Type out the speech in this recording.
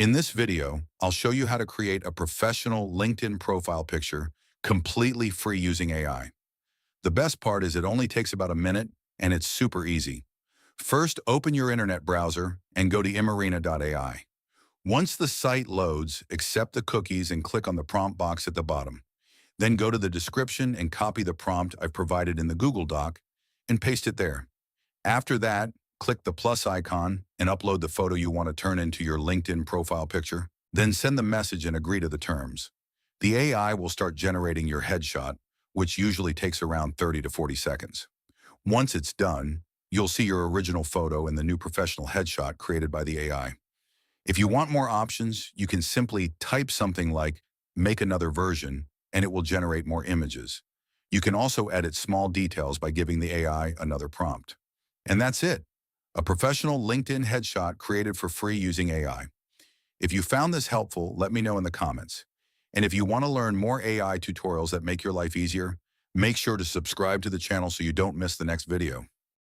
In this video, I'll show you how to create a professional LinkedIn profile picture completely free using AI. The best part is it only takes about a minute and it's super easy. First, open your internet browser and go to imarina.ai. Once the site loads, accept the cookies and click on the prompt box at the bottom. Then go to the description and copy the prompt I've provided in the Google Doc and paste it there. After that, click the plus icon and upload the photo you want to turn into your LinkedIn profile picture. Then send the message and agree to the terms. The AI will start generating your headshot, which usually takes around 30 to 40 seconds. Once it's done, you'll see your original photo and the new professional headshot created by the AI. If you want more options, you can simply type something like "make another version" and it will generate more images. You can also edit small details by giving the AI another prompt. And that's it. A professional LinkedIn headshot created for free using AI. If you found this helpful, let me know in the comments. And if you want to learn more AI tutorials that make your life easier, make sure to subscribe to the channel so you don't miss the next video.